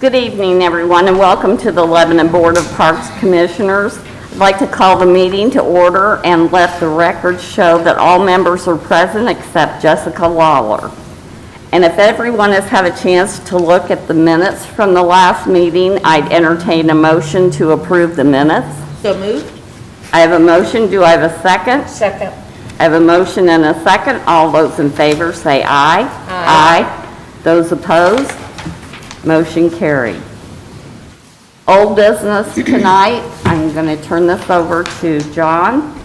Good evening, everyone, and welcome to the Lebanon Board of Parks Commissioners. I'd like to call the meeting to order and let the record show that all members are present except Jessica Lawler. And if everyone has had a chance to look at the minutes from the last meeting, I'd entertain a motion to approve the minutes. So moved. I have a motion. Do I have a second? Second. I have a motion and a second. All those in favor say aye. Aye. Those opposed? Motion carried. Old business tonight. I'm going to turn this over to John.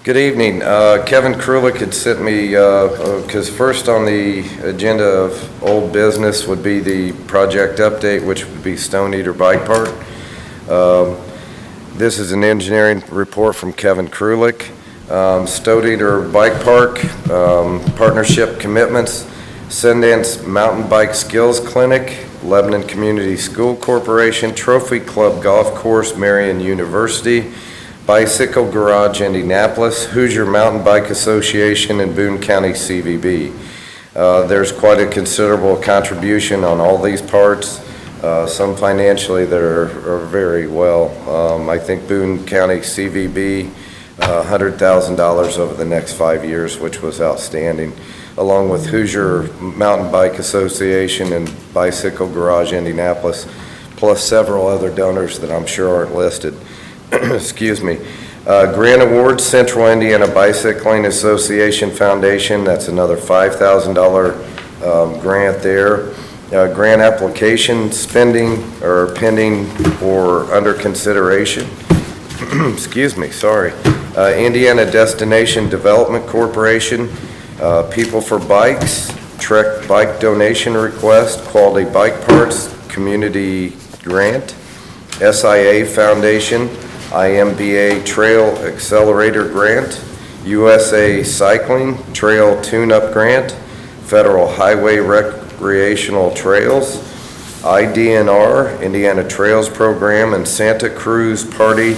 Good evening. Kevin Krulik had sent me, because first on the agenda of old business would be the project update, which would be Stone Eater Bike Park. This is an engineering report from Kevin Krulik. Stone Eater Bike Park, partnership commitments, Sundance Mountain Bike Skills Clinic, Lebanon Community School Corporation, Trophy Club Golf Course, Marion University, Bicycle Garage Indianapolis, Hoosier Mountain Bike Association, and Boone County CVB. There's quite a considerable contribution on all these parts, some financially that are very well. I think Boone County CVB, $100,000 over the next 5 years, which was outstanding, along with Hoosier Mountain Bike Association and Bicycle Garage Indianapolis, plus several other donors that I'm sure aren't listed. Excuse me. Grant awards, Central Indiana Bicycling Association Foundation, that's another $5,000 grant there. Grant application spending or pending or under consideration. Excuse me, sorry. Indiana Destination Development Corporation, People for Bikes, Trek Bike Donation Request, Quality Bike Parts, Community Grant, SIA Foundation, IMBA Trail Accelerator Grant, USA Cycling Trail Tune-Up Grant, Federal Highway Recreational Trails, IDNR, Indiana Trails Program, and Santa Cruz Party,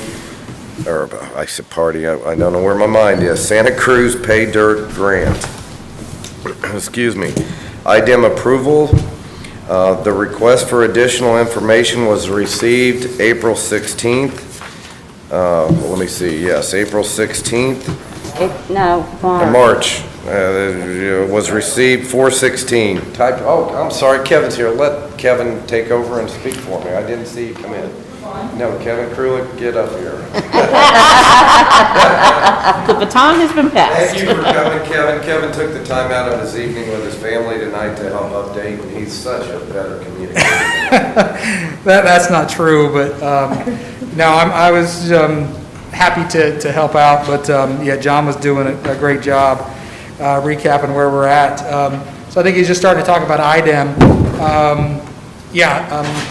or I said party, I don't know where my mind is, Santa Cruz Pay Dirt Grant. Excuse me. IDEM approval. The request for additional information was received April 16th. Let me see, yes, April 16th. March. Was received 4/16. Oh, I'm sorry, Kevin's here. Let Kevin take over and speak for me. I didn't see you come in. No, Kevin Krulik, get up here. The baton has been passed. Thank you for coming, Kevin. Kevin took the time out of his evening with his family tonight to help update, and he's such a better communicator. That's not true, but no, I was happy to help out, but yeah, John was doing a great job recapping where we're at. So I think he's just starting to talk about IDEM.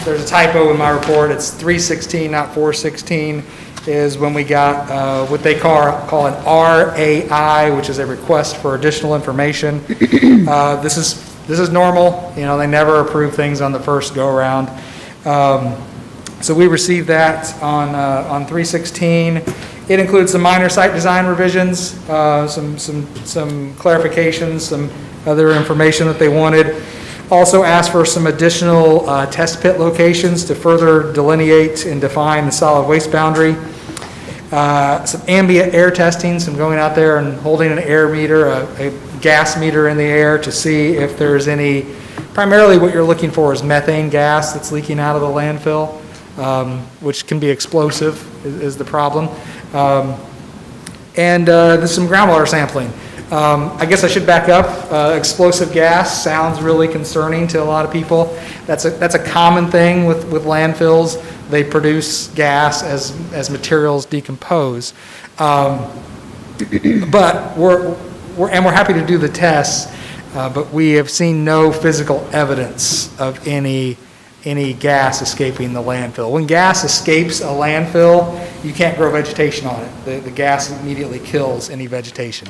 There's a typo in my report. It's 316, not 416, is when we got what they call an RAI, which is a request for additional information. This is normal. You know, they never approve things on the first go around. So we received that on 316. It includes some minor site design revisions, some clarifications, some other information that they wanted. Also asked for some additional test pit locations to further delineate and define the solid waste boundary. Some ambient air testing, some going out there and holding an air meter, a gas meter in the air to see if there's any, primarily what you're looking for is methane gas that's leaking out of the landfill, which can be explosive is the problem. And there's some groundwater sampling. I guess I should back up. Explosive gas sounds really concerning to a lot of people. That's a common thing with landfills. They produce gas as materials decompose. But we're happy to do the tests. But we have seen no physical evidence of any gas escaping the landfill. When gas escapes a landfill, you can't grow vegetation on it. The gas immediately kills any vegetation.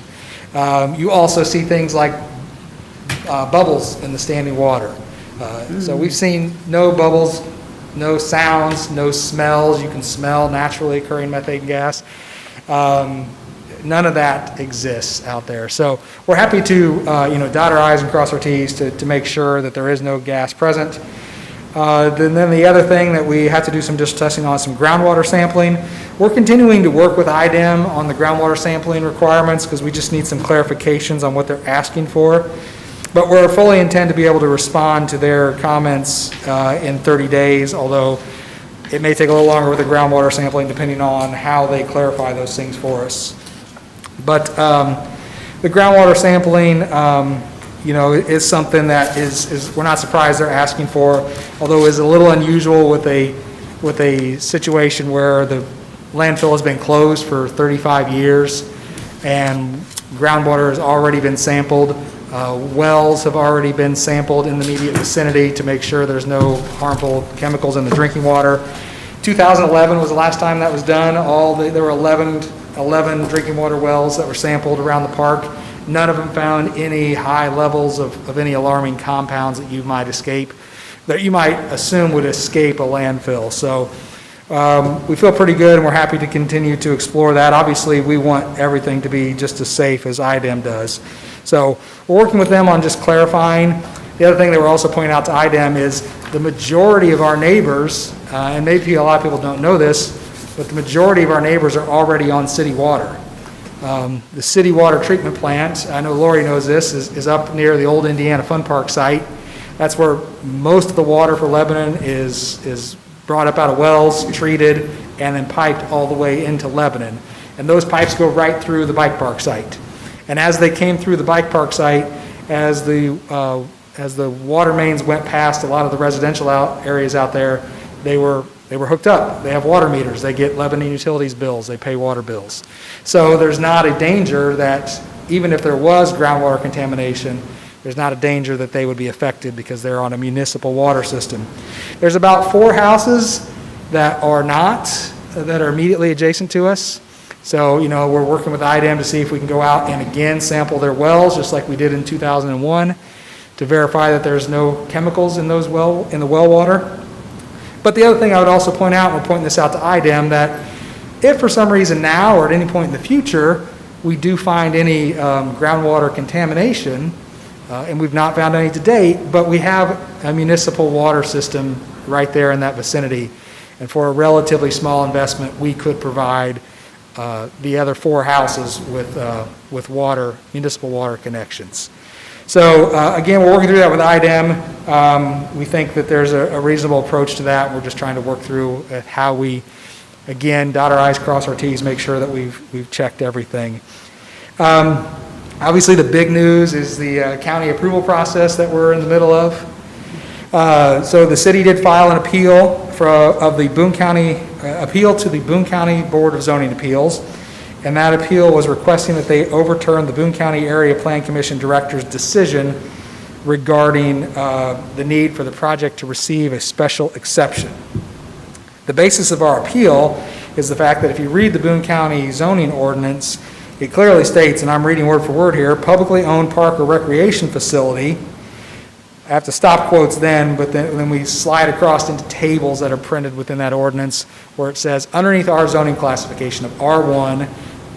You also see things like bubbles in the standing water. So we've seen no bubbles, no sounds, no smells. You can smell naturally occurring methane gas. None of that exists out there. So we're happy to dot our I's and cross our T's to make sure that there is no gas present. Then the other thing that we have to do some just testing on, some groundwater sampling. We're continuing to work with IDEM on the groundwater sampling requirements because we just need some clarifications on what they're asking for. But we're fully intend to be able to respond to their comments in 30 days, although it may take a little longer with the groundwater sampling depending on how they clarify those things for us. But the groundwater sampling, is something that is we're not surprised they're asking for, although is a little unusual with a situation where the landfill has been closed for 35 years and groundwater has already been sampled. Wells have already been sampled in the immediate vicinity to make sure there's no harmful chemicals in the drinking water. 2011 was the last time that was done. There were 11 drinking water wells that were sampled around the park. None of them found any high levels of any alarming compounds that you might assume would escape a landfill. So we feel pretty good, and we're happy to continue to explore that. Obviously, we want everything to be just as safe as IDEM does. So we're working with them on just clarifying. The other thing that we're also pointing out to IDEM is the majority of our neighbors, and maybe a lot of people don't know this, but the majority of our neighbors are already on city water. The city water treatment plant, I know Lori knows this, is up near the old Indiana Fun Park site. That's where most of the water for Lebanon is brought up out of wells, treated, and then piped all the way into Lebanon. And those pipes go right through the bike park site. And as they came through the bike park site, as the water mains went past a lot of the residential areas out there, they were hooked up. They have water meters. They get Lebanon utilities bills. They pay water bills. So there's not a danger that even if there was groundwater contamination, there's not a danger that they would be affected because they're on a municipal water system. There's about 4 houses that are immediately adjacent to us. So, we're working with IDEM to see if we can go out and again sample their wells, just like we did in 2001, to verify that there's no chemicals in the well water. But the other thing I would also point out, and we're pointing this out to IDEM, that if for some reason now or at any point in the future we do find any groundwater contamination, and we've not found any to date, but we have a municipal water system right there in that vicinity, and for a relatively small investment we could provide the other 4 houses with municipal water connections. So again, we're working through that with IDEM. We think that there's a reasonable approach to that. We're just trying to work through how we, again, dot our I's, cross our T's, make sure that we've checked everything. Obviously, the big news is the county approval process that we're in the middle of. So the city did file an appeal of the Boone County appeal to the Boone County Board of Zoning Appeals, and that appeal was requesting that they overturn the Boone County Area Plan Commission Director's decision regarding the need for the project to receive a special exception. The basis of our appeal is the fact that if you read the Boone County zoning ordinance, it clearly states, and I'm reading word for word here, publicly owned park or recreation facility. I have to stop quotes but then we slide across into tables that are printed within that ordinance where it says, underneath our zoning classification of R1,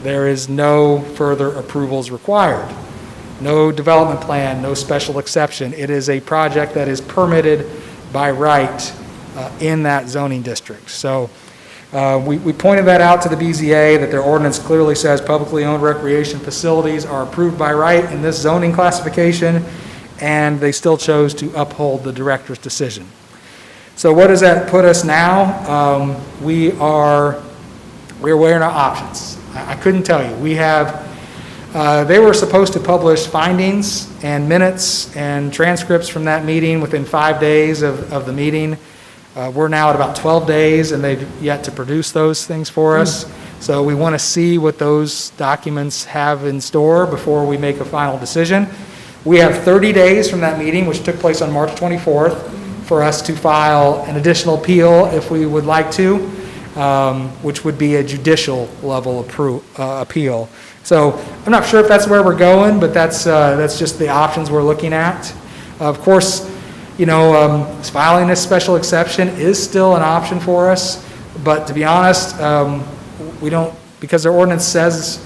there is no further approvals required. No development plan, no special exception. It is a project that is permitted by right in that zoning district. So we pointed that out to the BZA, that their ordinance clearly says publicly owned recreation facilities are approved by right in this zoning classification, and they still chose to uphold the director's decision. So what does that put us now? We're weighing our options. I couldn't tell you. They were supposed to publish findings and minutes and transcripts from that meeting within 5 days of the meeting. We're now at about 12 days, and they've yet to produce those things for us. So we want to see what those documents have in store before we make a final decision. We have 30 days from that meeting, which took place on March 24th, for us to file an additional appeal if we would like to, which would be a judicial level appeal. So I'm not sure if that's where we're going, but that's just the options we're looking at. Of course, filing this special exception is still an option for us, but to be honest, we don't, because their ordinance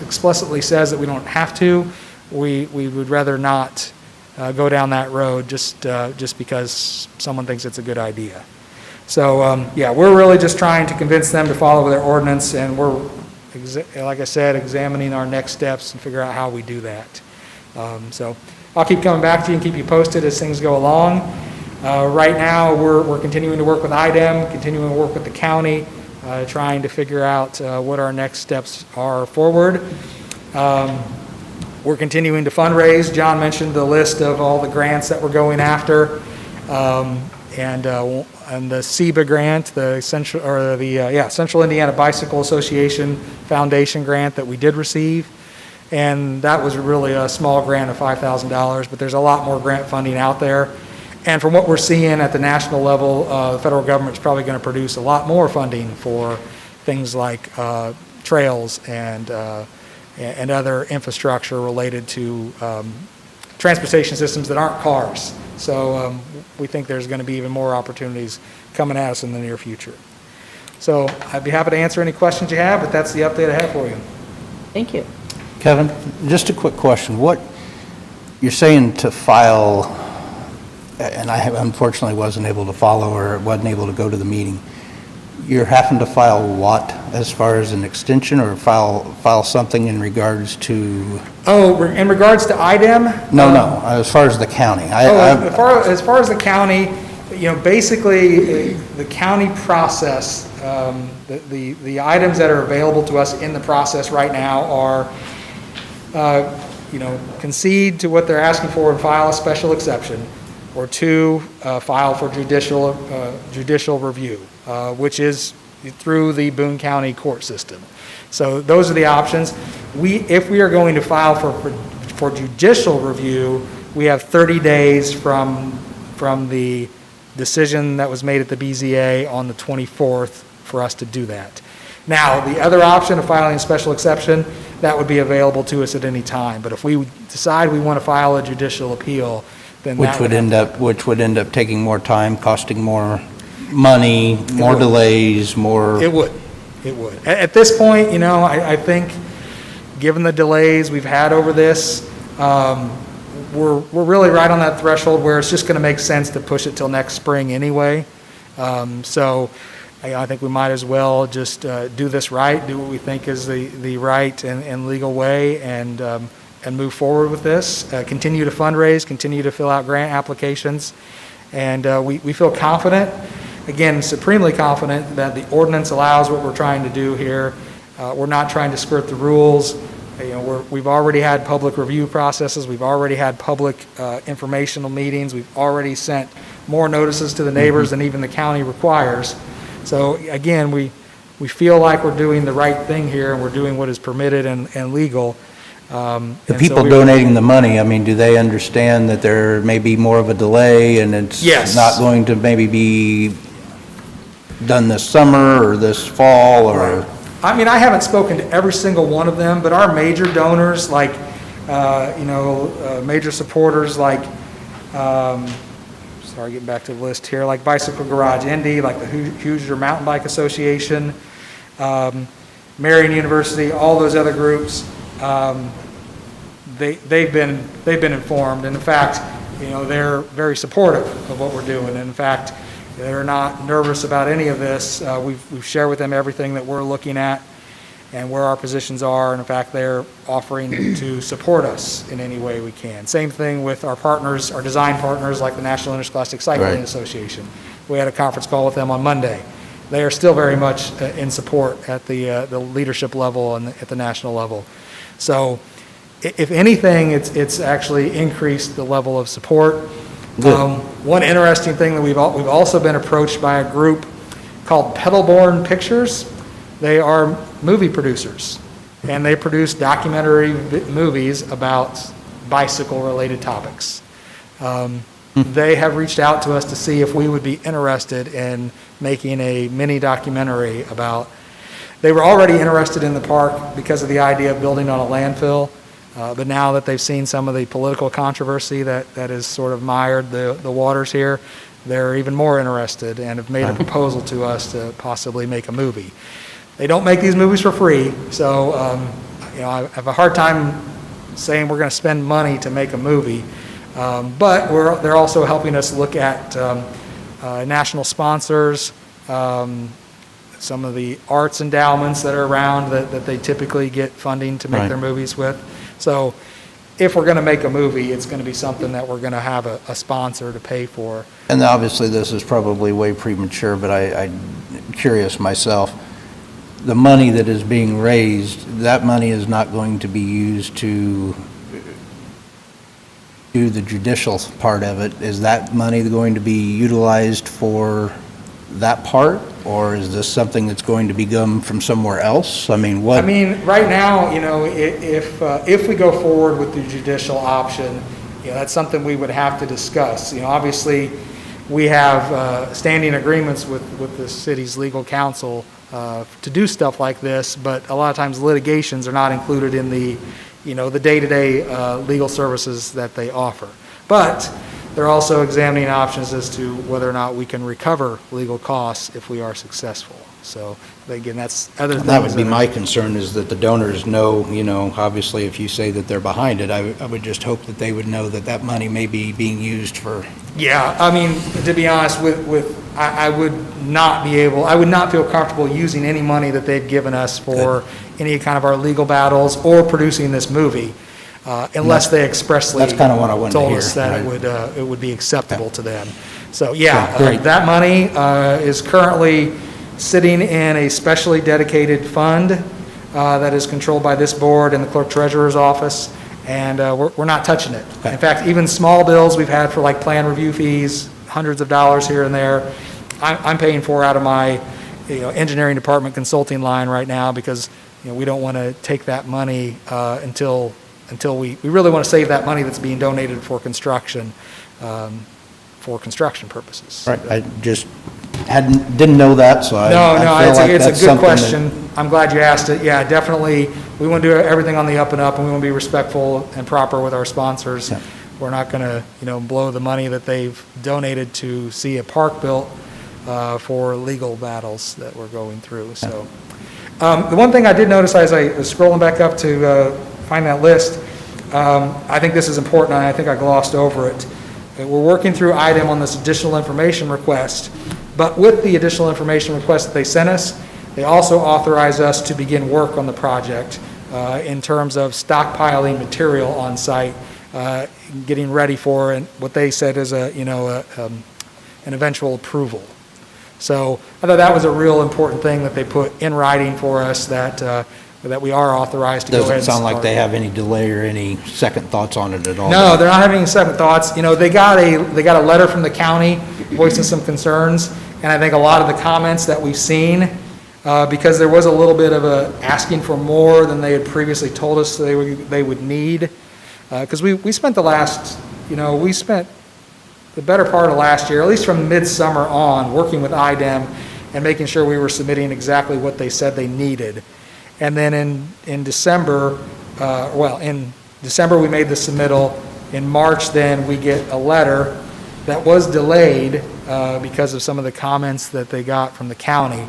explicitly says that we don't have to. We would rather not go down that road just because someone thinks it's a good idea. So, yeah, we're really just trying to convince them to follow their ordinance, and we're, like I said, examining our next steps and figure out how we do that. So I'll keep coming back to you and keep you posted as things go along. Right now, we're continuing to work with IDEM, continuing to work with the county, trying to figure out what our next steps are forward. We're continuing to fundraise. John mentioned the list of all the grants that we're going after. And the CEBA grant, the Central Indiana Bicycle Association Foundation grant that we did receive, and that was really a small grant of $5,000, but there's a lot more grant funding out there. And from what we're seeing at the national level, the federal government's probably going to produce a lot more funding for things like trails and other infrastructure related to transportation systems that aren't cars. So we think there's going to be even more opportunities coming at us in the near future. So I'd be happy to answer any questions you have, but that's the update I have for you. Thank you. Kevin, just a quick question. What you're saying to file, and I unfortunately wasn't able to follow or wasn't able to go to the meeting. You're having to file what as far as an extension, or file something in regards to? Oh, in regards to IDEM? No, as far as the county. As far as the county, basically the county process, the items that are available to us in the process right now are, concede to what they're asking for and file a special exception, or two, file for judicial review, which is through the Boone County court system. So those are the options. If we are going to file for judicial review, we have 30 days from the decision that was made at the BZA on the 24th for us to do that. Now, the other option of filing a special exception, that would be available to us at any time. But if we decide we want to file a judicial appeal, then Which would end up taking more time, costing more money, more delays, more. It would. At this point, I think, given the delays we've had over this, we're really right on that threshold where it's just going to make sense to push it till next spring anyway. So I think we might as well just do this right, do what we think is the right and legal way, and move forward with this. Continue to fundraise, continue to fill out grant applications, and we feel confident. Again, supremely confident that the ordinance allows what we're trying to do here. We're not trying to skirt the rules. We've already had public review processes. We've already had public informational meetings. We've already sent more notices to the neighbors than even the county requires. So again, we feel like we're doing the right thing here, and we're doing what is permitted and legal. The people donating the money, do they understand that there may be more of a delay, and it's not going to maybe be done this summer or this fall, or? Right. I haven't spoken to every single one of them, but our major donors, like, major supporters like, getting back to the list here, like Bicycle Garage Indy, like the Hoosier Mountain Bike Association, Marion University, all those other groups, they've been informed, and in fact, they're very supportive of what we're doing. And in fact, they're not nervous about any of this. We've shared with them everything that we're looking at and where our positions are, and in fact, they're offering to support us in any way we can. Same thing with our partners, our design partners, like the National Interscholastic Cycling Association. We had a conference call with them on Monday. They are still very much in support at the leadership level and at the national level. So, if anything, it's actually increased the level of support. One interesting thing that we've also been approached by a group called Pedalborne Pictures. They are movie producers, and they produce documentary movies about bicycle-related topics. They have reached out to us to see if we would be interested in making a mini documentary about. They were already interested in the park because of the idea of building on a landfill, but now that they've seen some of the political controversy that has sort of mired the waters here, they're even more interested and have made a proposal to us to possibly make a movie. They don't make these movies for free, so I have a hard time saying we're going to spend money to make a movie, But they're also helping us look at national sponsors, some of the arts endowments that are around that they typically get funding to make Right. their movies with. So if we're going to make a movie, it's going to be something that we're going to have a sponsor to pay for. And obviously, this is probably way premature, but I'm curious myself. The money that is being raised, that money is not going to be used to do the judicial part of it. Is that money going to be utilized for that part? Or is this something that's going to be come from somewhere else? I mean, what? I mean, right now, if we go forward with the judicial option, that's something we would have to discuss. Obviously, we have standing agreements with the city's legal counsel to do stuff like this, but a lot of times litigations are not included in the day-to-day legal services that they offer. But they're also examining options as to whether or not we can recover legal costs if we are successful. So, again, that's other things. That would be my concern, is that the donors know, obviously, if you say that they're behind it, I would just hope that they would know that that money may be being used for. Yeah, I mean, to be honest, I would not feel comfortable using any money that they've given us for any kind of our legal battles or producing this movie, unless they expressly That's kind of what I wanted to told hear. us that Right. it would be acceptable to them. So, yeah, Great. that money is currently sitting in a specially dedicated fund that is controlled by this board and the clerk treasurer's office, and we're not touching it. Okay. In fact, even small bills we've had for like plan review fees, hundreds of dollars here and there, I'm paying for out of my engineering department consulting line right now, because we don't want to take that money until we really want to save that money that's being donated for construction purposes. Right, I just didn't know that, so I feel like it's that's a good something that- question. I'm glad you asked it. Yeah, definitely, we want to do everything on the up and up, and we want to be respectful and proper with our sponsors. Yeah. We're not going to, blow the money that they've donated to see a park built for legal battles that we're going through. So, the one thing I did notice as I was scrolling back up to find that list, I think this is important, and I think I glossed over it. We're working through IDEM on this additional information request, but with the additional information request that they sent us, they also authorize us to begin work on the project in terms of stockpiling material on site, getting ready for what they said is an eventual approval. So I thought that was a real important thing that they put in writing for us, that we are authorized to go ahead and Doesn't sound like start. they have any delay or any second thoughts on it at all. No, they're not having any second thoughts. They got a letter from the county voicing some concerns, and I think a lot of the comments that we've seen, because there was a little bit of asking for more than they had previously told us they would need, because we spent the better part of last year, at least from midsummer on, working with IDEM and making sure we were submitting exactly what they said they needed. And then in December, in December we made the submittal. In March then we get a letter that was delayed because of some of the comments that they got from the county.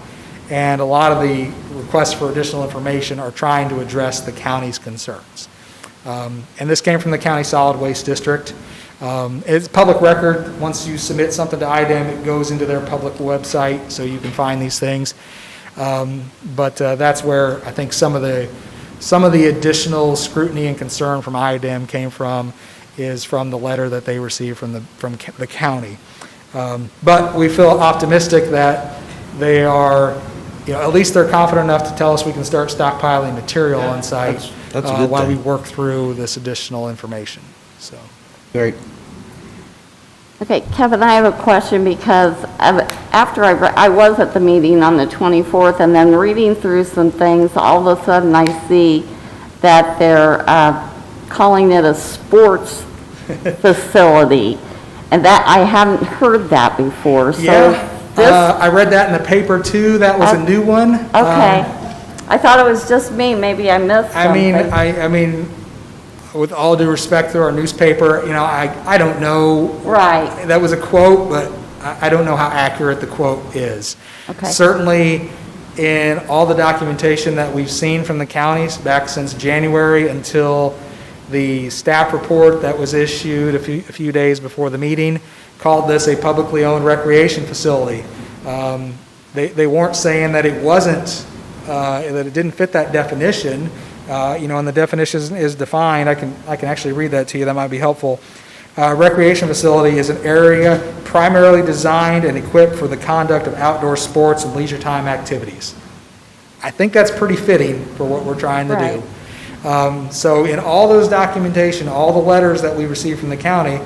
And a lot of the requests for additional information are trying to address the county's concerns. And this came from the County Solid Waste District. It's public record. Once you submit something to IDEM, it goes into their public website, so you can find these things. But that's where I think some of the additional scrutiny and concern from IDEM came from, is from the letter that they received from the county. But we feel optimistic that they are, at least they're confident enough to tell us we can start stockpiling material on site that's a good while we thing. work through this additional information. So. Great. Okay, Kevin, I have a question, because after I was at the meeting on the 24th, and then reading through some things, all of a sudden I see that they're calling it a sports facility, and that I haven't heard that before. So this, I read that in the paper too. That was a new one. okay. I thought it was just me. Maybe I missed something. I mean, with all due respect to our newspaper, I don't know. Right. That was a quote, but I don't know how accurate the quote is. Okay. Certainly, in all the documentation that we've seen from the counties back since January until The staff report that was issued a few days before the meeting called this a publicly owned recreation facility. They weren't saying that it wasn't, that it didn't fit that definition. And the definition is defined. I can actually read that to you. That might be helpful. Recreation facility is an area primarily designed and equipped for the conduct of outdoor sports and leisure time activities. I think that's pretty fitting for what we're trying to do. So in all those documentation, all the letters that we received from the county,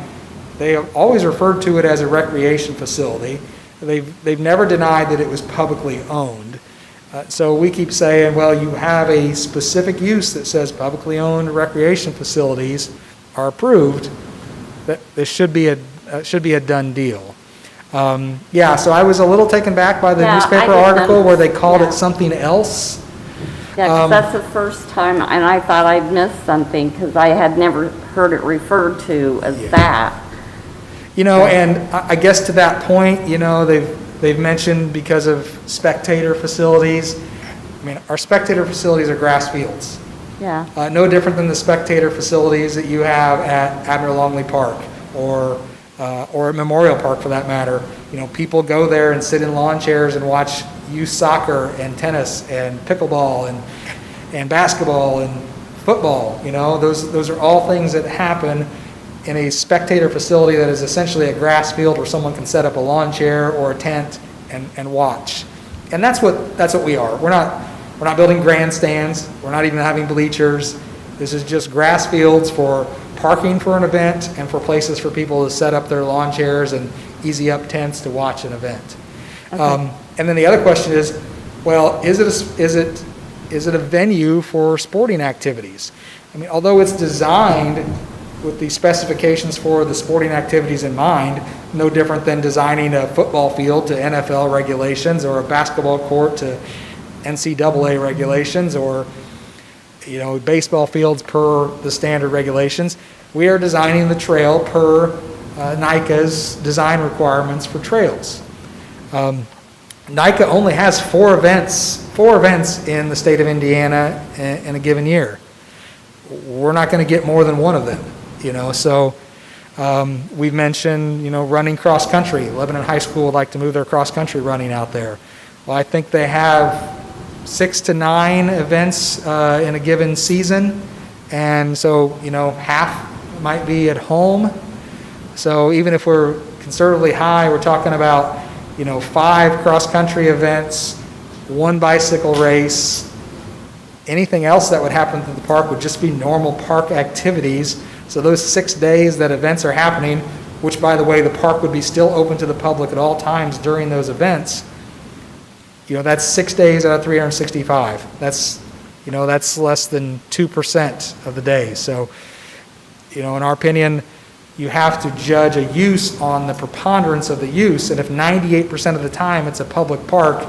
they have always referred to it as a recreation facility. They've never denied that it was publicly owned. So we keep saying, well, you have a specific use that says publicly owned recreation facilities are approved. That this should be a done deal. So I was a little taken back by the newspaper article where they called it something else. Yeah, 'cause that's the first time, and I thought I'd missed something because I had never heard it referred to as that. And I guess to that point, they've mentioned because of spectator facilities. I mean, our spectator facilities are grass fields. Yeah. No different than the spectator facilities that you have at Admiral Longley Park or at Memorial Park for that matter. People go there and sit in lawn chairs and watch youth soccer and tennis and pickleball and basketball and football. Those are all things that happen in a spectator facility that is essentially a grass field where someone can set up a lawn chair or a tent and watch. And that's what we are. We're not building grandstands. We're not even having bleachers. This is just grass fields for parking for an event and for places for people to set up their lawn chairs and easy up tents to watch an event. Okay. And then the other question is, well, is it a venue for sporting activities? I mean, although it's designed with the specifications for the sporting activities in mind, no different than designing a football field to NFL regulations or a basketball court to NCAA regulations or baseball fields per the standard regulations. We are designing the trail per NICA's design requirements for trails. NICA only has four events in the state of Indiana in a given year. We're not going to get more than one of them, so we've mentioned, running cross country. Lebanon High School would like to move their cross country running out there. Well, I think they have 6 to 9 events in a given season, and so half might be at home. So even if we're conservatively high, we're talking about 5 cross-country events, 1 bicycle race. Anything else that would happen to the park would just be normal park activities. So those 6 days that events are happening, which by the way, the park would be still open to the public at all times during those events, that's 6 days out of 365. That's less than 2% of the days. So, in our opinion, you have to judge a use on the preponderance of the use. And if 98% of the time it's a public park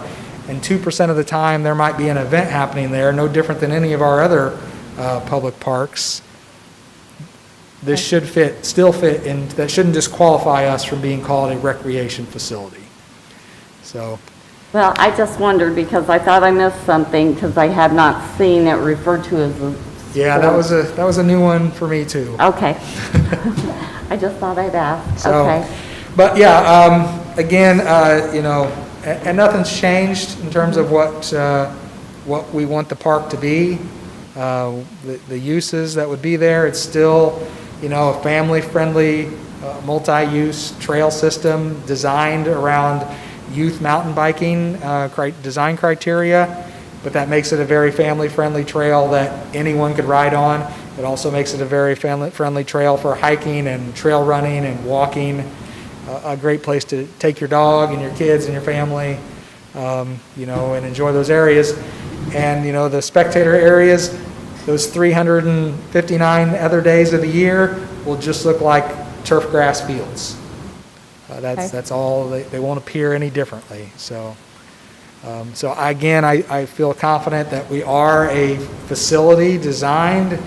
and 2% of the time there might be an event happening there, no different than any of our other public parks, this should still fit in. That shouldn't disqualify us from being called a recreation facility. So. Well, I just wondered because I thought I missed something because I had not seen it referred to as a. Yeah, that was a new one for me too. Okay. I just thought I'd ask. So, okay. But again, and nothing's changed in terms of what we want the park to be. The uses that would be there, it's still, a family-friendly, multi-use trail system designed around youth mountain biking design criteria, but that makes it a very family-friendly trail that anyone could ride on. It also makes it a very family-friendly trail for hiking and trail running and walking. A great place to take your dog and your kids and your family, and enjoy those areas. And, the spectator areas, those 359 other days of the year will just look like turf grass fields. That's all. They won't appear any differently. So again, I feel confident that we are a facility designed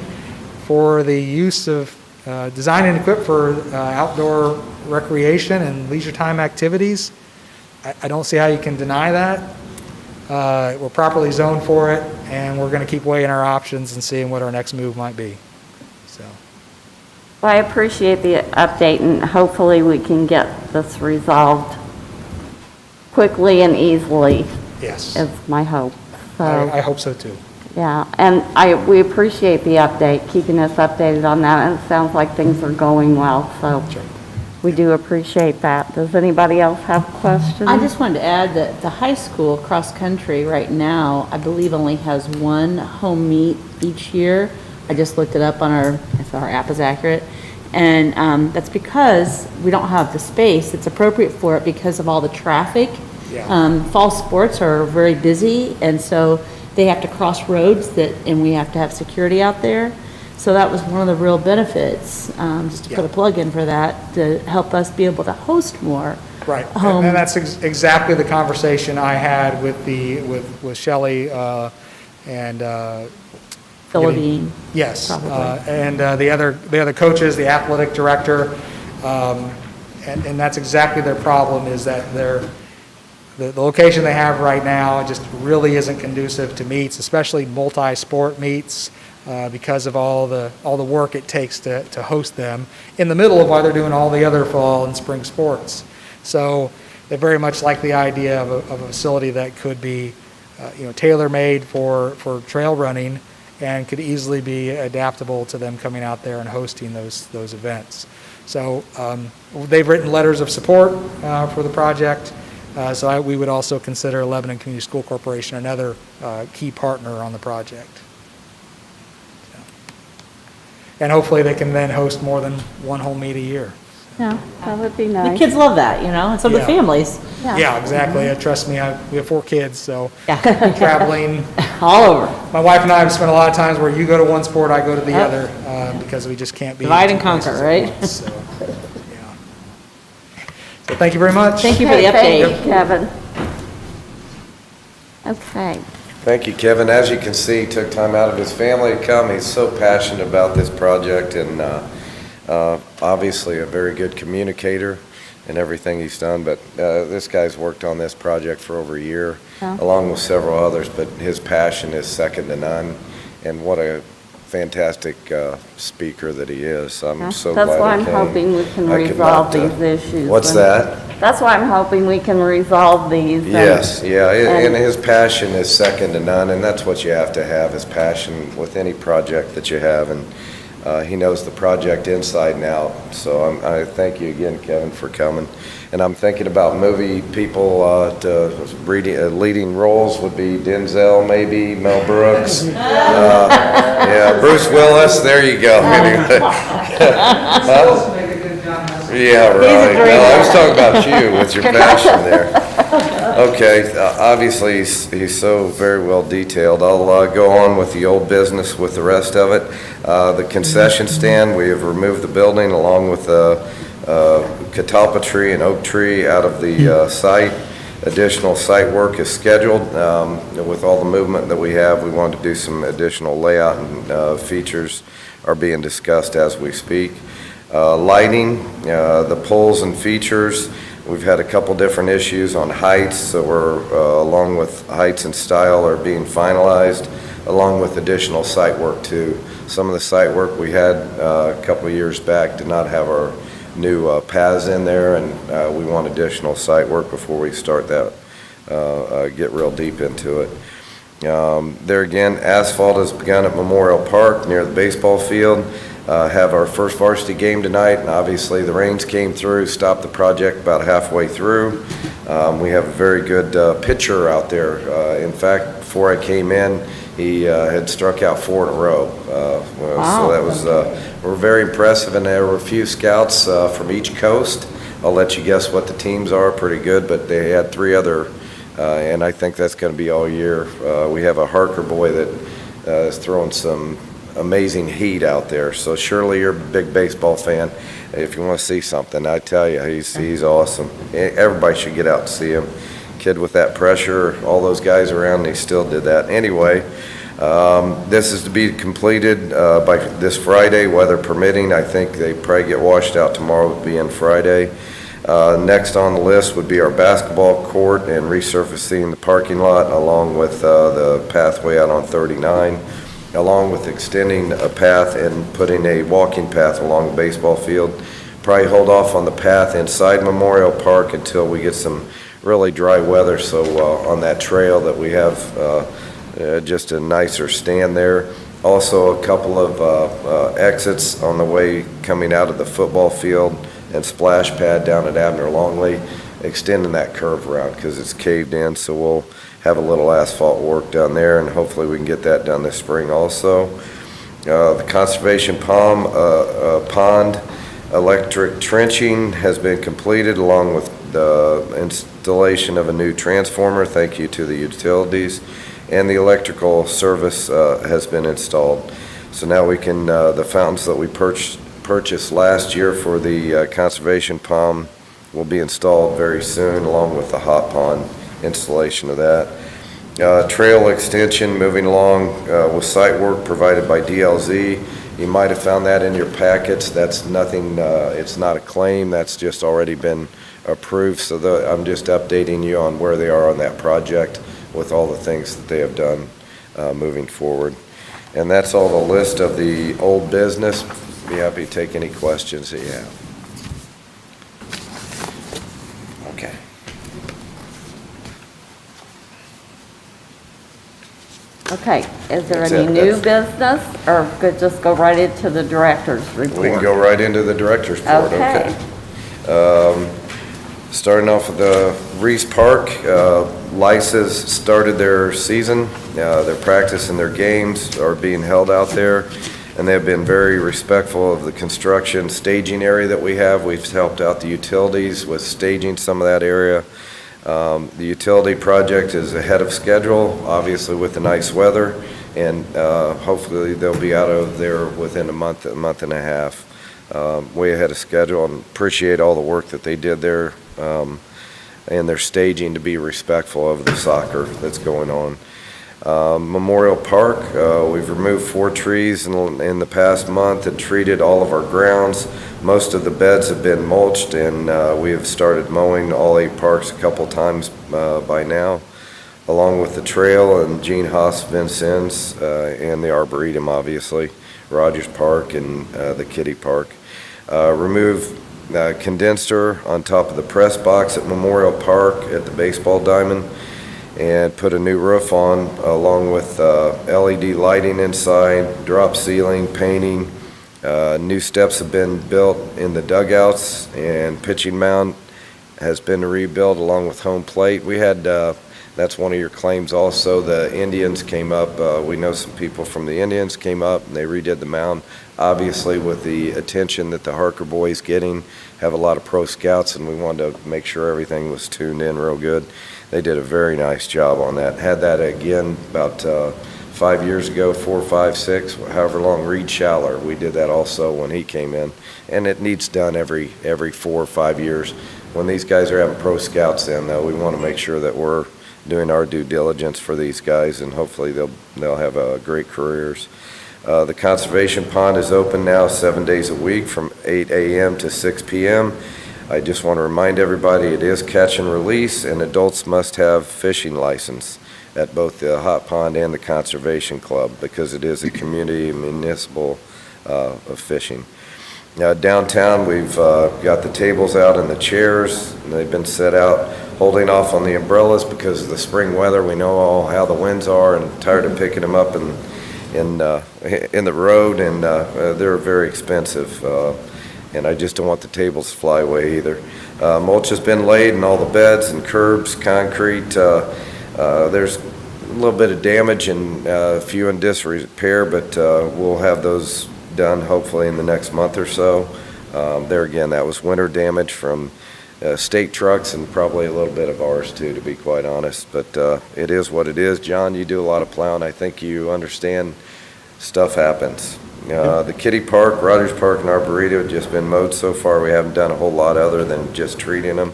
for the use of, designed and equipped for outdoor recreation and leisure time activities. I don't see how you can deny that. We're properly zoned for it, and we're going to keep weighing our options and seeing what our next move might be. so. Well, I appreciate the update, and hopefully we can get this resolved quickly and easily, Yes, is my hope. So, I hope so too. yeah, and we appreciate the update, keeping us updated on that, and it sounds like things are going well, so Sure. we do appreciate that. Does anybody else have questions? I just wanted to add that the high school cross-country right now, I believe only has one home meet each year. I just looked it up on if our app is accurate. And that's because we don't have the space that's appropriate for it because of all the traffic. Yeah. Fall sports are very busy, and so they have to cross roads and we have to have security out there. So that was one of the real benefits, just to put a plug in for that, to help us be able to host more. Right, and that's exactly the conversation I had with Shelley and. Philippine. Yes, Probably. and the other coaches, the athletic director, and that's exactly their problem, is that the location they have right now just really isn't conducive to meets, especially multi-sport meets, because of all the work it takes to host them in the middle of while they're doing all the other fall and spring sports. So they very much like the idea of a facility that could be, tailor-made for trail running, and could easily be adaptable to them coming out there and hosting those events. So they've written letters of support for the project. So we would also consider Lebanon Community School Corporation another key partner on the project. So. And hopefully they can then host more than one home meet a year. Yeah, that would be The nice. kids love that, and so do the Yeah. families. Yeah, exactly. Trust me, we have 4 kids, so Yeah. traveling. All over. My wife and I have spent a lot of times where you go to one sport, I go to the Yep. other, because we just can't be. Divide in and two conquer, places at right? once, so, yeah. So thank you very much. Thank you for the Okay, update. thank you, Kevin. Okay. Thank you, Kevin. As you can see, he took time out of his family to come. He's so passionate about this project, and obviously a very good communicator in everything he's done. But this guy's worked on this project for over a year, along with several others, but his passion is second to none. And what a fantastic speaker that he is. I'm so glad That's why he I'm came. hoping we can I could resolve not, these issues. What's And that? That's why I'm hoping we can resolve these. Yes, yeah, and and- his passion is second to none, and that's what you have to have, is passion with any project that you have, and he knows the project inside and out. So I thank you again, Kevin, for coming. And I'm thinking about movie people to leading roles would be Denzel, maybe, Mel Brooks. Yeah, Bruce Willis, there you go. Yeah, right. No, I was talking about you with your passion there. Okay, obviously, he's so very well detailed. I'll go on with the old business with the rest of it. The concession stand, we have removed the building along with the catalpa tree and oak tree out of the site. Additional site work is scheduled. With all the movement that we have, we want to do some additional layout and features are being discussed as we speak. Lighting, the poles and features, we've had a couple different issues on heights, so we're, along with heights and style, are being finalized, along with additional site work too. Some of the site work we had a couple of years back did not have our new paths in there, and we want additional site work before we start that, get real deep into it. There again, asphalt has begun at Memorial Park near the baseball field. Have our first varsity game tonight, and obviously the rains came through, stopped the project about halfway through. We have a very good pitcher out there. In fact, before I came in, he had struck out 4 in a row. So that was, we're very impressive, and there were a few scouts from each coast. I'll let you guess what the teams are, pretty good, but they had 3 other, and I think that's going to be all year. We have a Harker boy that is throwing some amazing heat out there. So surely you're a big baseball fan. If you want to see something, I tell you, he's awesome. Everybody should get out and see him. Kid with that pressure, all those guys around, he still did that. Anyway, this is to be completed by this Friday, weather permitting. I think they probably get washed out tomorrow, being Friday. Next on the list would be our basketball court and resurfacing the parking lot along with the pathway out on 39. along with extending a path and putting a walking path along the baseball field. Probably hold off on the path inside Memorial Park until we get some really dry weather, so on that trail that we have just a nicer stand there. Also, a couple of exits on the way coming out of the football field and splash pad down at Abner Longley, extending that curve around because it's caved in, so we'll have a little asphalt work down there, and hopefully we can get that done this spring also. The conservation pond electric trenching has been completed, along with the installation of a new transformer. Thank you to the utilities. And the electrical service has been installed. So now we can, the fountains that we purchased last year for the conservation pond will be installed very soon, along with the hot pond installation of that. Trail extension moving along with site work provided by DLZ. You might have found that in your packets. That's nothing, it's not a claim, that's just already been approved. So I'm just updating you on where they are on that project with all the things that they have done moving forward. And that's all the list of the old business. Be happy to take any questions that you have. Okay. Okay, is there That's any it, new that's- business, or could just go right into the director's report? We can go right into the director's report, Okay. Starting off with the Reese Park, Lyses started their season. Their practice and their games are being held out there, and they've been very respectful of the construction staging area that we have. We've helped out the utilities with staging some of that area. The utility project is ahead of schedule, obviously with the nice weather, and hopefully they'll be out of there within a month and a half. Way ahead of schedule, and appreciate all the work that they did there and their staging to be respectful of the soccer that's going on. Memorial Park, we've removed 4 trees in the past month and treated all of our grounds. Most of the beds have been mulched, and we have started mowing all 8 parks a couple times by now, along with the trail and Gene Haas, Vincennes, and the Arboretum, obviously, Rogers Park and the Kitty Park. Remove condenser on top of the press box at Memorial Park at the baseball diamond, and put a new roof on, along with LED lighting inside, drop ceiling, painting. New steps have been built in the dugouts, and pitching mound has been rebuilt along with home plate. We had, that's one of your claims also, the Indians came up. We know some people from the Indians came up, and they redid the mound. Obviously, with the attention that the Harker boys getting, have a lot of pro scouts, and we wanted to make sure everything was tuned in real good. They did a very nice job on that. Had that again about 5 years ago, 4, 5, 6, however long. Reed Schaller, we did that also when he came in, and it needs done every 4 or 5 years. When these guys are having pro scouts in, though, we want to make sure that we're doing our due diligence for these guys, and hopefully they'll have great careers. The conservation pond is open now 7 days a week from 8 a.m. to 6 p.m. I just want to remind everybody it is catch and release, and adults must have fishing license at both the hot pond and the conservation club, because it is a community municipal of fishing. Now downtown, we've got the tables out and the chairs, and they've been set out, holding off on the umbrellas because of the spring weather. We know all how the winds are, and tired of picking them up in the road, and they're very expensive, and I just don't want the tables to fly away either. Mulch has been laid in all the beds and curbs, concrete. There's a little bit of damage and a few in disrepair, but we'll have those done hopefully in the next month or so. There again, that was winter damage from state trucks and probably a little bit of ours too, to be quite honest, but it is what it is. John, you do a lot of plowing. I think you understand stuff happens. The Kitty Park, Rogers Park, and Arboretum have just been mowed so far. We haven't done a whole lot other than just treating them.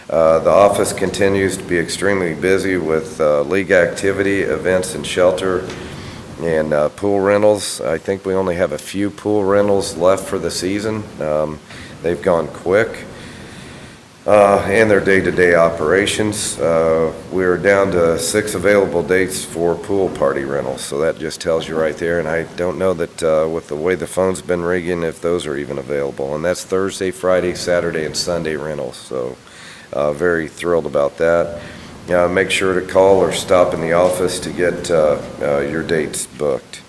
The office continues to be extremely busy with league activity, events, and shelter, and pool rentals. I think we only have a few pool rentals left for the season. They've gone quick. and their day-to-day operations. We are down to 6 available dates for pool party rentals, so that just tells you right there. And I don't know that with the way the phone's been ringing, if those are even available. And that's Thursday, Friday, Saturday, and Sunday rentals, so very thrilled about that. Make sure to call or stop in the office to get your dates booked.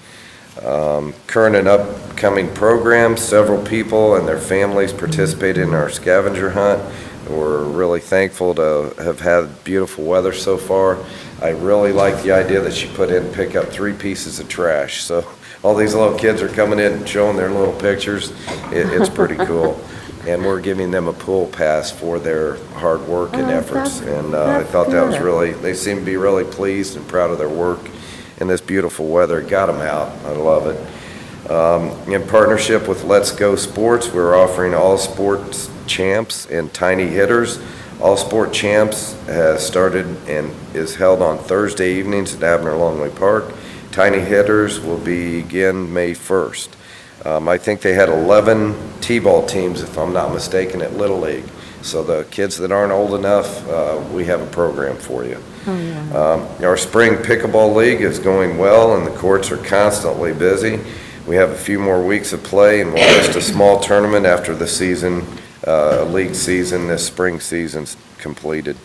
Current and upcoming programs, several people and their families participated in our scavenger hunt. We're really thankful to have had beautiful weather so far. I really like the idea that she put in pick up 3 pieces of trash. So all these little kids are coming in and showing their little pictures. It's pretty cool. And we're giving them a pool pass for their hard work and efforts. And I thought that was really, they seem to be really pleased and proud of their work in this beautiful weather. Got them out. I love it. In partnership with Let's Go Sports, we're offering all sports champs and tiny hitters. All Sport Champs has started and is held on Thursday evenings at Abner Longley Park. Tiny hitters will begin May 1st. I think they had 11 T-ball teams, if I'm not mistaken, at Little League. So the kids that aren't old enough, we have a program for you. Oh, yeah. Our spring pickleball league is going well, and the courts are constantly busy. We have a few more weeks of play, and we'll host a small tournament after the season, league season, this spring season's completed.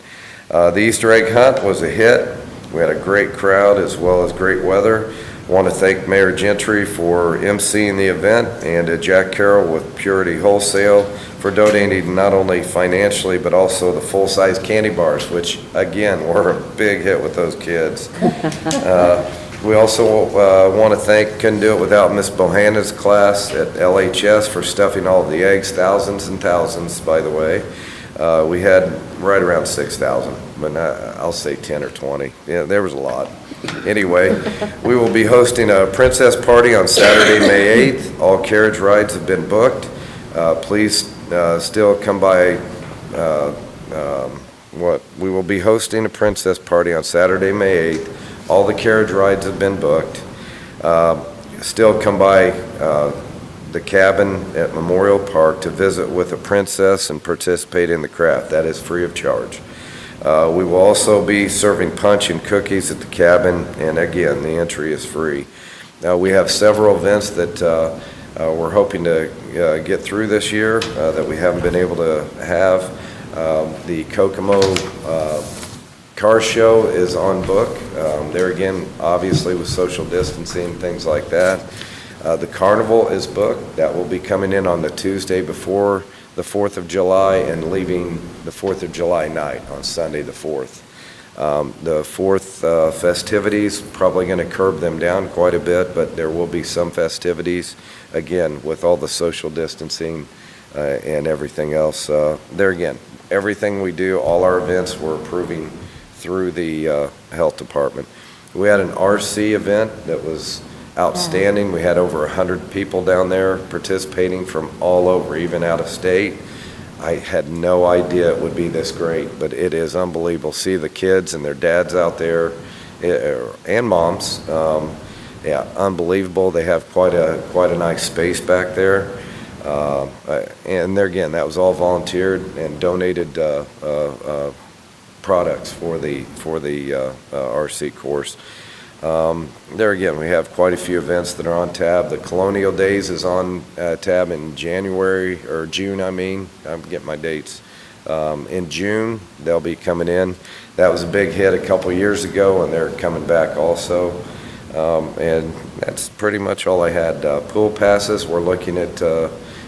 The Easter egg hunt was a hit. We had a great crowd as well as great weather. I want to thank Mayor Gentry for emceeing the event, and Jack Carroll with Purity Wholesale for donating not only financially but also the full-size candy bars, which again were a big hit with those kids. We also want to thank, couldn't do it without Miss Bohanna's class at LHS for stuffing all of the eggs, thousands and thousands, by the way. We had right around 6,000, but I'll say 10 or 20. Yeah, there was a lot. Anyway, we will be hosting a princess party on Saturday, May 8th. All carriage rides have been booked. Please still come by. We will be hosting a princess party on Saturday, May 8th. All the carriage rides have been booked. Still come by the cabin at Memorial Park to visit with a princess and participate in the craft. That is free of charge. We will also be serving punch and cookies at the cabin, and again, the entry is free. We have several events that we're hoping to get through this year that we haven't been able to have. The Kokomo car show is on book. There again, obviously with social distancing, things like that. The carnival is booked. That will be coming in on the Tuesday before the 4th of July and leaving the 4th of July night on Sunday the 4th. The 4th festivities, probably going to curb them down quite a bit, but there will be some festivities, again, with all the social distancing and everything else. There again, everything we do, all our events, we're approving through the health department. We had an RC event that was outstanding. We had over 100 people down there participating from all over, even out of state. I had no idea it would be this great, but it is unbelievable. See the kids and their dads out there, and moms. Yeah, unbelievable. They have quite a nice space back there. And there again, that was all volunteered and donated products for the RC course. There again, we have quite a few events that are on tab. The Colonial Days is on tab in January, or June, I mean. I'm getting my dates. In June, they'll be coming in. That was a big hit a couple years ago, and they're coming back also. And that's pretty much all I had. Pool passes, we're looking at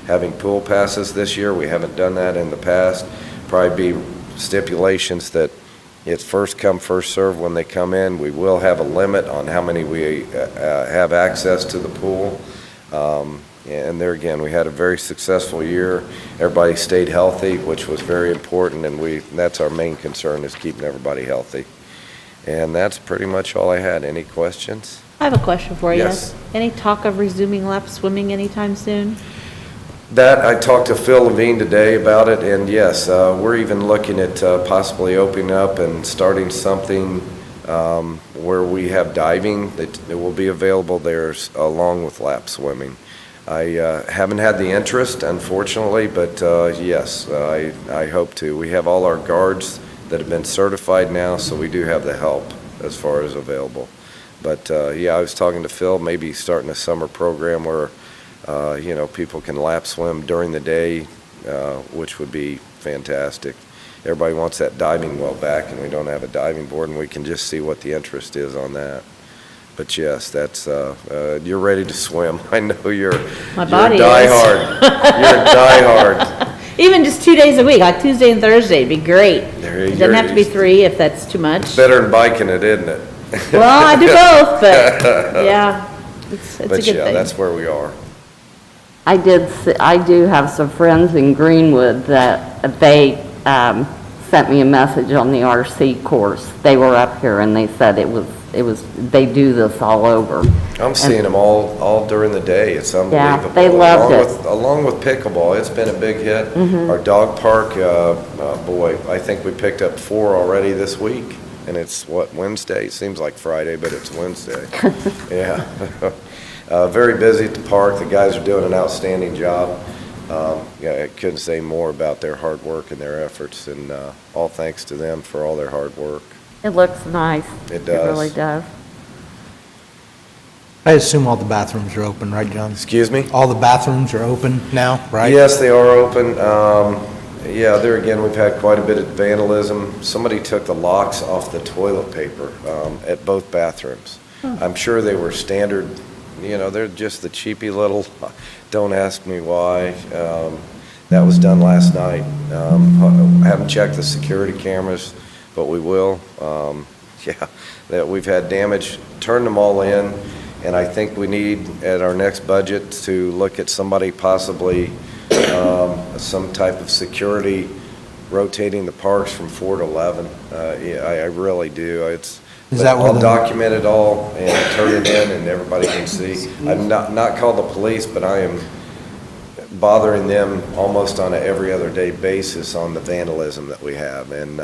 having pool passes this year. We haven't done that in the past. Probably be stipulations that it's first come, first serve when they come in. We will have a limit on how many we have access to the pool. And there again, we had a very successful year. Everybody stayed healthy, which was very important, and that's our main concern, is keeping everybody healthy. And that's pretty much all I had. Any questions? I have a question for you. Yes. Any talk of resuming lap swimming anytime soon? That, I talked to Phil Levine today about it, and yes, we're even looking at possibly opening up and starting something where we have diving that will be available there along with lap swimming. haven't had the interest, unfortunately, but yes, I hope to. We have all our guards that have been certified now, so we do have the help as far as available. But yeah, I was talking to Phil, maybe starting a summer program where, people can lap swim during the day, which would be fantastic. Everybody wants that diving well back, and we don't have a diving board, and we can just see what the interest is on that. But yes, that's, you're ready to swim. I know you're My body you're a is. diehard. You're a diehard. Even just 2 days a week, like Tuesday and Thursday, would be great. There It you doesn't go. have to be 3 if that's too much. Better than biking it, isn't it? Well, I do both, but yeah, it's a But good yeah, thing. that's where we are. I do have some friends in Greenwood that they sent me a message on the RC course. They were up here and they said they do this all over. I'm seeing them all during the day. It's unbelievable. they loved it. Along with pickleball, it's been a big hit. Our dog park, boy, I think we picked up 4 already this week. And it's, Wednesday? It seems like Friday, but it's Wednesday. Yeah. Very busy at the park. The guys are doing an outstanding job. Yeah, I couldn't say more about their hard work and their efforts, and all thanks to them for all their hard work. It looks nice. It does. It really does. I assume all the bathrooms are open, right, John? Excuse me? All the bathrooms are open now, right? Yes, they are open. Yeah, there again, we've had quite a bit of vandalism. Somebody took the locks off the toilet paper at both bathrooms. I'm sure they were standard, they're just the cheapy little, don't ask me why. That was done last night. Haven't checked the security cameras, but we will. Yeah, that we've had damage, turned them all in, and I think we need, at our next budget, to look at somebody possibly some type of security rotating the parks from 4 to 11. Yeah, I really do. Is that where I'll the- document it all and turn it in, and everybody can see. I've not called the police, but I am bothering them almost on an every other day basis on the vandalism that we have. And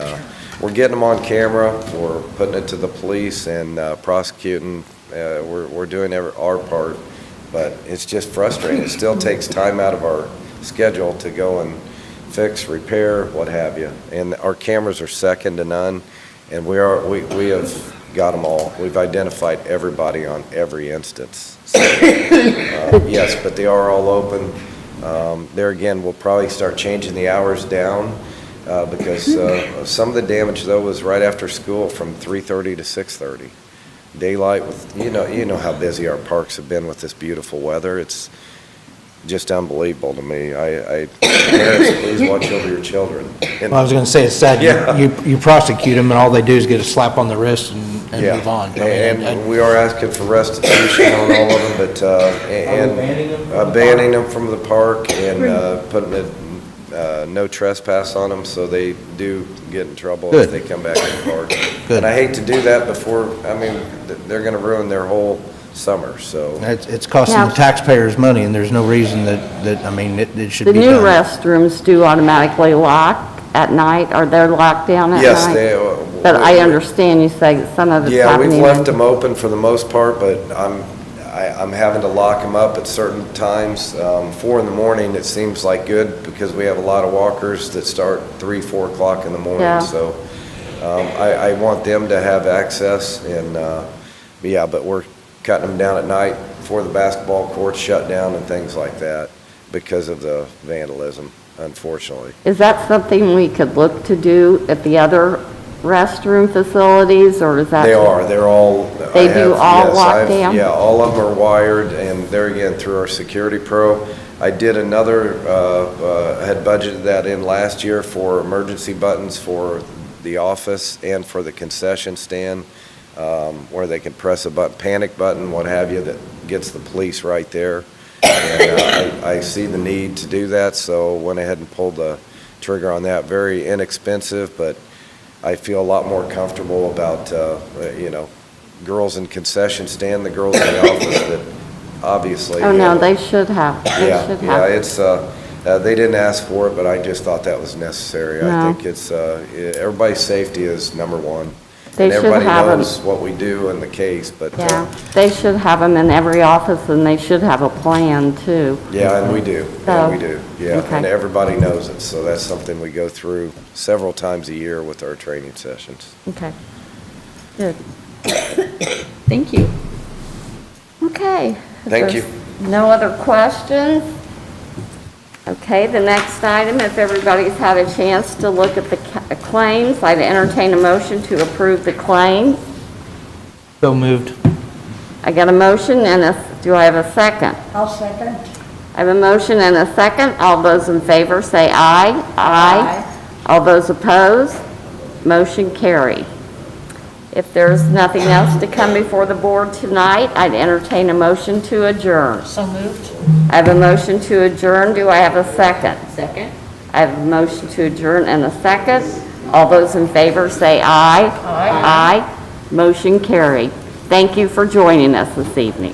we're getting them on camera. We're putting it to the police and prosecuting. We're doing our part, but it's just frustrating. It still takes time out of our schedule to go and fix, repair, what have you. And our cameras are second to none, and we have got them all. We've identified everybody on every instance. So, yes, but they are all open. There again, we'll probably start changing the hours down because some of the damage though was right after school from 3:30 to 6:30. Daylight with, you know how busy our parks have been with this beautiful weather. It's just unbelievable to me. Parents, please watch over your children. And- Well, I was going to say, it's sad, Yeah. you prosecute them, and all they do is get a slap on the wrist and Yeah. move on. I mean, And we are asking for restitution on all of them, but, and banning them from the park and putting a no trespass on them, so they do get in trouble if Good. they come back in the park. Good. And I hate to do that before, they're gonna ruin their whole summer, so. It's costing Now- the taxpayers money, and there's no reason it should The be new done. restrooms do automatically lock at night, or they're locked down at night? Yes, they. But I understand you say that some of it's Yeah, happening. we've left them open for the most part, but I'm having to lock them up at certain times. 4 in the morning, it seems like good, because we have a lot of walkers that start 3, 4 o'clock in the morning. Yeah. So I want them to have access, and, yeah, but we're cutting them down at night before the basketball courts shut down and things like that because of the vandalism, unfortunately. Is that something we could look to do at the other restroom facilities, or is that? They're all. They do all lock down? Yeah, all of them are wired, and there again, through our security pro. I did another, had budgeted that in last year for emergency buttons for the office and for the concession stand, where they can press a button, panic button, what have you, that gets the police right there. And I see the need to do that, so went ahead and pulled the trigger on that. Very inexpensive, but I feel a lot more comfortable about, girls in concession stand, the girls in the office that obviously. Oh, no, they should have. They Yeah, should yeah, have. it's, they didn't ask for it, but I just thought that was necessary. I No. think it's, everybody's safety is number one. They And should everybody have 'em. knows what we do in the case, but, Yeah, they should have them in every office, and they should have a plan, too. yeah, and we do, and we do, yeah. Okay. And everybody knows it, so that's something we go through several times a year with our training sessions. Okay, good. Thank you. Okay. If Thank you. there's no other questions? Okay, the next item, if everybody's had a chance to look at the claims, I'd entertain a motion to approve the claims. So moved. I got a motion and do I have a second? I'll second. I have a motion and a second. All those in favor say aye. Aye. All those opposed, motion carried. If there's nothing else to come before the board tonight, I'd entertain a motion to adjourn. So moved. I have a motion to adjourn. Do I have a second? Second? I have a motion to adjourn and a second. All those in favor say aye. Aye. Motion carried. Thank you for joining us this evening.